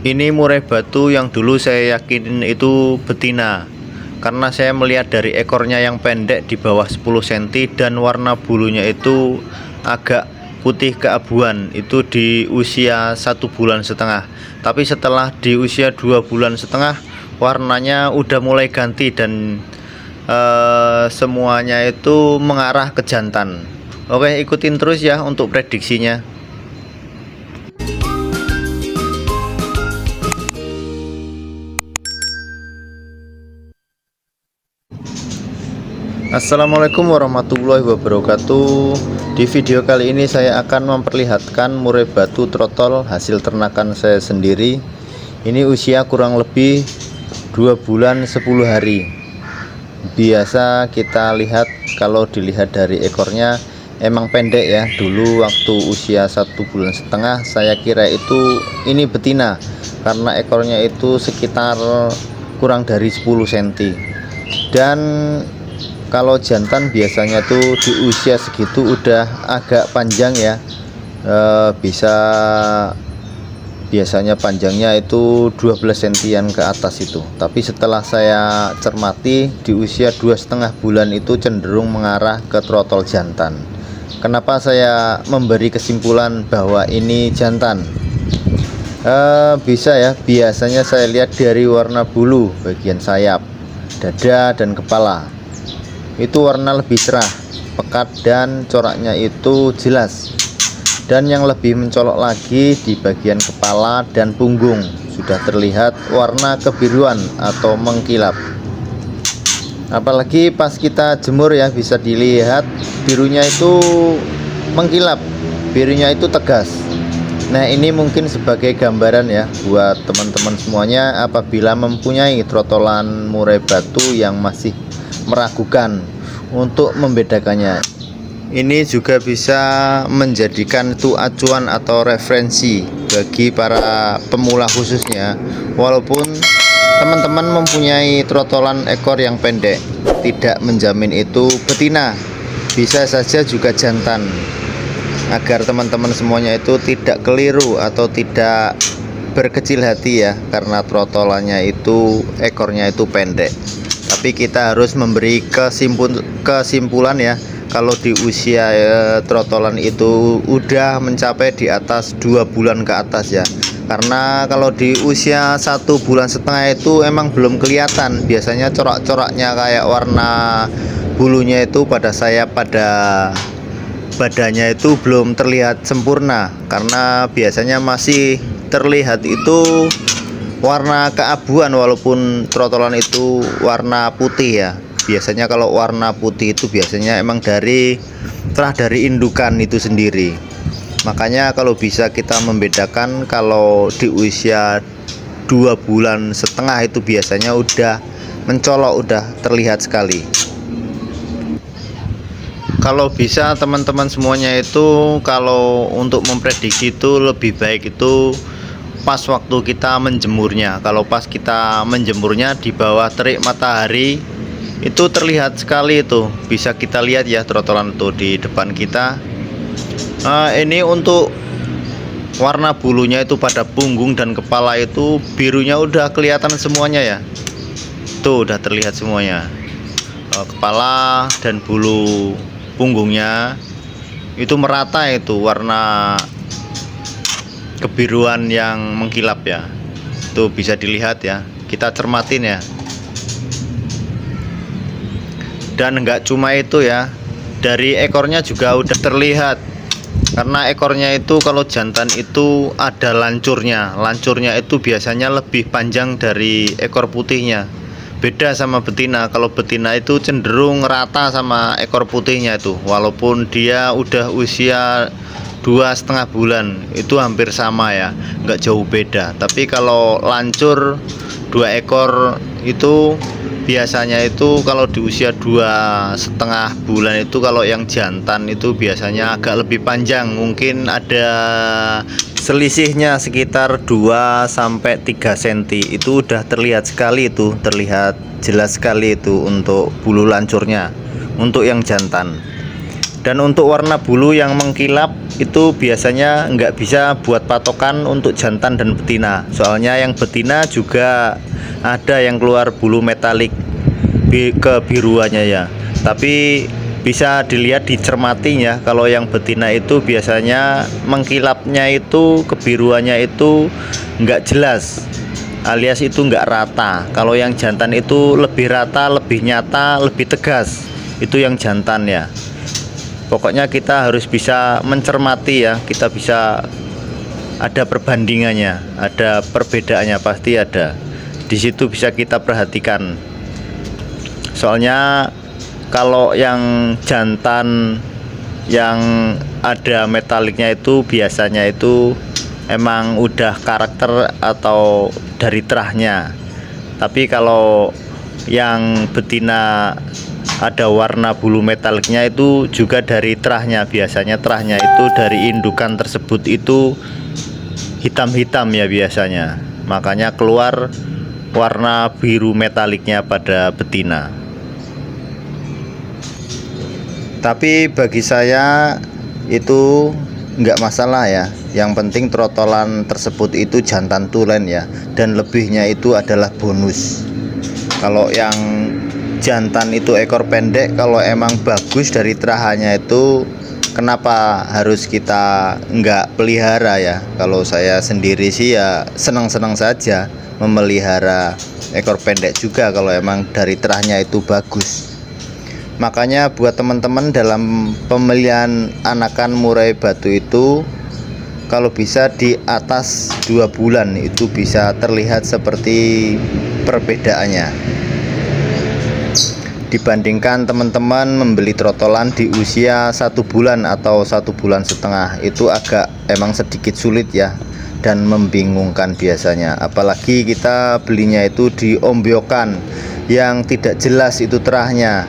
Ini murai batu yang dulu saya yakin itu betina, karena saya melihat dari ekornya yang pendek di bawah 10 cm dan warna bulunya itu agak putih keabuan itu di usia 1,5 bulan. Tapi setelah di usia 2,5 bulan warnanya udah mulai ganti dan semuanya itu mengarah ke jantan. Oke, ikutin terus ya untuk prediksinya. Assalamualaikum warahmatullahi wabarakatuh. Di video kali ini saya akan memperlihatkan murai batu trotol hasil ternakan saya sendiri. Ini usia kurang lebih 2 bulan 10 hari. Biasa kita lihat, kalau dilihat dari ekornya emang pendek ya. Dulu waktu usia 1,5 bulan saya kira itu ini betina, karena ekornya itu sekitar kurang dari 10 cm. Dan kalau jantan biasanya tuh di usia segitu udah agak panjang ya, biasanya panjangnya itu 12 sentian ke atas itu. Tapi setelah saya cermati di usia 2,5 bulan itu cenderung mengarah ke trotol jantan. Kenapa saya memberi kesimpulan bahwa ini jantan? Bisa ya, biasanya saya lihat dari warna bulu bagian sayap, dada, dan kepala. Itu warna lebih cerah, pekat, dan coraknya itu jelas. Dan yang lebih mencolok lagi di bagian kepala dan punggung sudah terlihat warna kebiruan atau mengkilap. Apalagi pas kita jemur ya, bisa dilihat birunya itu mengkilap, birunya itu tegas. Nah, ini mungkin sebagai gambaran ya buat teman-teman semuanya apabila mempunyai trotolan murai batu yang masih meragukan untuk membedakannya. Ini juga bisa menjadikan itu acuan atau referensi bagi para pemula khususnya. Walaupun teman-teman mempunyai trotolan ekor yang pendek, tidak menjamin itu betina, bisa saja juga jantan. Agar teman-teman semuanya itu tidak keliru atau tidak berkecil hati ya, karena trotolannya itu ekornya itu pendek. Tapi kita harus memberi kesimpulan ya, kalau di usia trotolan itu udah mencapai di atas 2 bulan ke atas ya. Karena kalau di usia 1,5 bulan itu emang belum kelihatan, biasanya corak-coraknya kayak warna bulunya itu pada sayap, pada badannya itu belum terlihat sempurna, karena biasanya masih terlihat itu warna keabuan walaupun trotolan itu warna putih ya. Biasanya kalau warna putih itu biasanya emang dari indukan itu sendiri. Makanya kalau bisa kita membedakan, kalau di usia 2,5 bulan itu biasanya udah mencolok, udah terlihat sekali. Kalau bisa teman-teman semuanya itu, kalau untuk memprediksi itu lebih baik itu pas waktu kita menjemurnya. Kalau pas kita menjemurnya di bawah terik matahari itu terlihat sekali, itu bisa kita lihat ya trotolan itu di depan kita. Ini untuk warna bulunya itu pada punggung dan kepala itu birunya udah kelihatan semuanya ya. Tuh udah terlihat semuanya. Kepala dan bulu punggungnya itu merata, itu warna kebiruan yang mengkilap ya. Itu bisa dilihat ya, kita cermatin ya. Dan enggak cuma itu ya, dari ekornya juga udah terlihat, karena ekornya itu kalau jantan itu ada lancurnya. Lancurnya itu biasanya lebih panjang dari ekor putihnya. Beda sama betina. Kalau betina itu cenderung rata sama ekor putihnya itu, walaupun dia udah usia 2,5 bulan, itu hampir sama ya, nggak jauh beda. Tapi kalau lancur 2 ekor itu biasanya itu kalau di usia 2,5 bulan itu, kalau yang jantan itu biasanya agak lebih panjang, mungkin ada selisihnya sekitar 2-3 cm. Itu udah terlihat sekali, itu terlihat jelas sekali itu untuk bulu lancurnya untuk yang jantan. Dan untuk warna bulu yang mengkilap itu biasanya nggak bisa buat patokan untuk jantan dan betina. Soalnya yang betina juga ada yang keluar bulu metalik kebiruannya ya. Tapi bisa dilihat dicermatinya, kalau yang betina itu biasanya mengkilapnya itu kebiruannya itu nggak jelas, alias itu nggak rata. Kalau yang jantan itu lebih rata, lebih nyata, lebih tegas. Itu yang jantan ya. Pokoknya kita harus bisa mencermati ya, kita bisa ada perbandingannya, ada perbedaannya, pasti ada. Di situ bisa kita perhatikan. Soalnya kalau yang jantan yang ada metaliknya itu biasanya itu emang udah karakter atau dari terahnya. Tapi kalau yang betina ada warna bulu metaliknya itu juga dari terahnya. Biasanya terahnya itu dari indukan tersebut itu hitam-hitam ya biasanya, makanya keluar warna biru metaliknya pada betina. Tapi bagi saya itu nggak masalah ya, yang penting trotolan tersebut itu jantan tulen ya, dan lebihnya itu adalah bonus. Kalau yang jantan itu ekor pendek, kalau emang bagus dari terahannya itu, kenapa harus kita nggak pelihara ya? Kalau saya sendiri sih ya senang-senang saja memelihara ekor pendek juga kalau emang dari terahnya itu bagus. Makanya buat teman-teman dalam pemilihan anakan murai batu itu, kalau bisa di atas 2 bulan itu bisa terlihat seperti perbedaannya, dibandingkan teman-teman membeli trotolan di usia 1 bulan atau 1,5 bulan. Itu agak emang sedikit sulit ya, dan membingungkan biasanya. Apalagi kita belinya itu di ombyokan yang tidak jelas itu terahnya,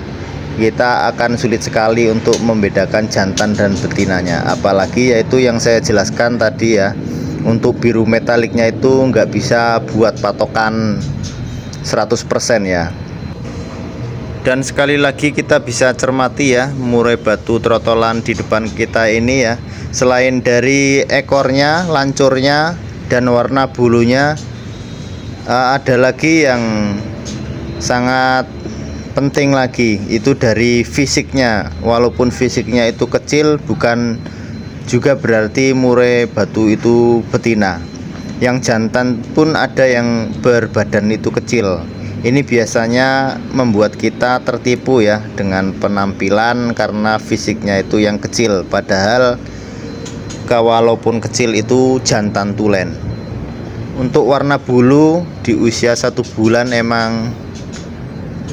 kita akan sulit sekali untuk membedakan jantan dan betinanya. Apalagi yaitu yang saya jelaskan tadi ya, untuk biru metaliknya itu nggak bisa buat patokan 100% ya. Dan sekali lagi kita bisa cermati ya, murai batu trotolan di depan kita ini ya, selain dari ekornya, lancurnya, dan warna bulunya, ada lagi yang sangat penting lagi, itu dari fisiknya. Walaupun fisiknya itu kecil, bukan juga berarti murai batu itu betina. Yang jantan pun ada yang berbadan itu kecil. Ini biasanya membuat kita tertipu ya dengan penampilan karena fisiknya itu yang kecil, padahal walaupun kecil itu jantan tulen. Untuk warna bulu di usia 1 bulan emang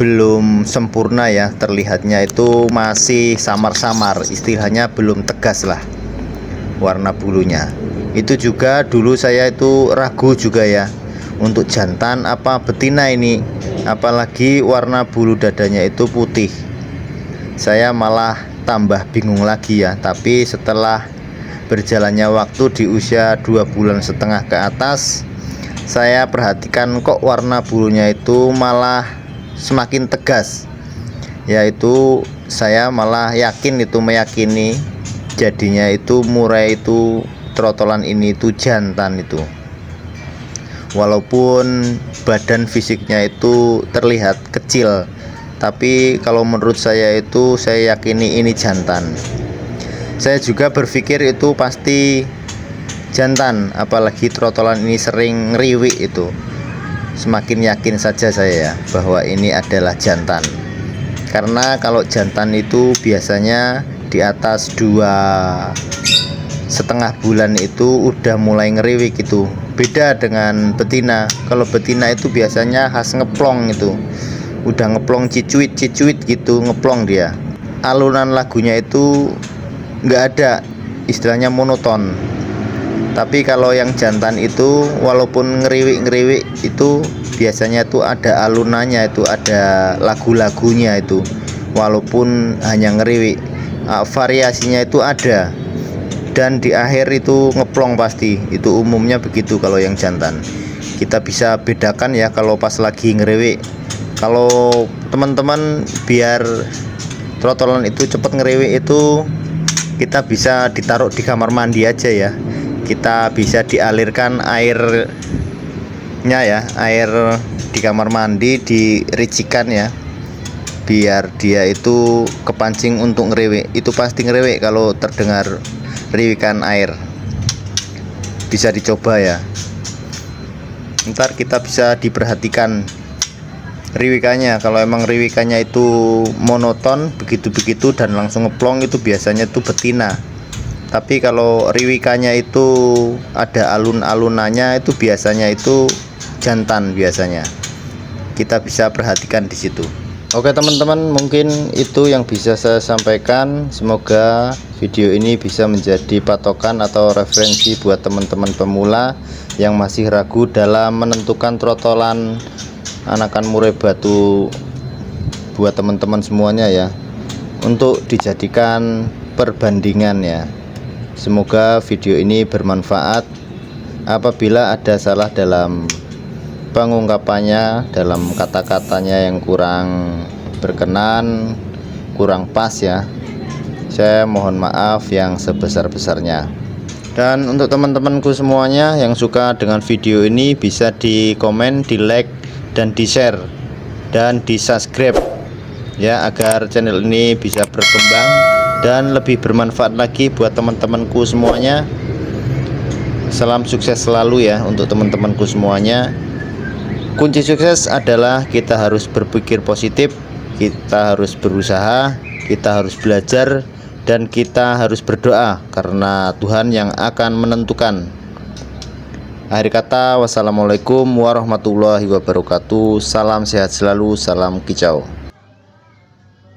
belum sempurna ya, terlihatnya itu masih samar-samar, istilahnya belum tegas lah warna bulunya. Itu juga dulu saya itu ragu juga ya, untuk jantan apa betina ini, apalagi warna bulu dadanya itu putih. Saya malah tambah bingung lagi ya. Tapi setelah berjalannya waktu di usia 2,5 bulan ke atas, saya perhatikan kok warna bulunya itu malah semakin tegas. Yaitu saya malah meyakini jadinya itu murai itu trotolan ini itu jantan itu. Walaupun badan fisiknya itu terlihat kecil, tapi kalau menurut saya itu saya yakini ini jantan. Saya juga berpikir itu pasti jantan, apalagi trotolan ini sering ngeriwik itu. Semakin yakin saja saya ya bahwa ini adalah jantan. Karena kalau jantan itu biasanya di atas 2,5 bulan itu udah mulai ngeriwik itu. Beda dengan betina. Kalau betina itu biasanya khas ngeplong itu. Udah ngeplong cicuit gitu, ngeplong dia. Alunan lagunya itu nggak ada, istilahnya monoton. Tapi kalau yang jantan itu walaupun ngeriwik itu biasanya tuh ada alunannya, itu ada lagu-lagunya itu. Walaupun hanya ngeriwik, variasinya itu ada. Dan di akhir itu ngeplong pasti. Itu umumnya begitu kalau yang jantan. Kita bisa bedakan ya kalau pas lagi ngeriwik. Kalau teman-teman biar trotolan itu cepat ngeriwik itu kita bisa ditaruh di kamar mandi aja ya. Kita bisa dialirkan airnya ya, air di kamar mandi diricikan ya, biar dia itu kepancing untuk ngeriwik. Itu pasti ngeriwik kalau terdengar riwikan air. Bisa dicoba ya. Ntar kita bisa diperhatikan riwikannya. Kalau emang riwikannya itu monoton begitu-begitu dan langsung ngeplong, itu biasanya itu betina. Tapi kalau riwikannya itu ada alun-alunannya, itu biasanya itu jantan biasanya. Kita bisa perhatikan di situ. Oke teman-teman, mungkin itu yang bisa saya sampaikan. Semoga video ini bisa menjadi patokan atau referensi buat teman-teman pemula yang masih ragu dalam menentukan trotolan anakan murai batu buat teman-teman semuanya ya, untuk dijadikan perbandingan ya. Semoga video ini bermanfaat. Apabila ada salah dalam pengungkapannya, dalam kata-katanya yang kurang berkenan, kurang pas ya, saya mohon maaf yang sebesar-besarnya. Dan untuk teman-temanku semuanya yang suka dengan video ini, bisa di komen, di like, dan di share, dan di subscribe ya, agar channel ini bisa berkembang dan lebih bermanfaat lagi buat teman-temanku semuanya. Salam sukses selalu ya untuk teman-temanku semuanya. Kunci sukses adalah kita harus berpikir positif, kita harus berusaha, kita harus belajar, dan kita harus berdoa, karena Tuhan yang akan menentukan. Akhir kata, wassalamualaikum warahmatullahi wabarakatuh. Salam sehat selalu, salam kicau.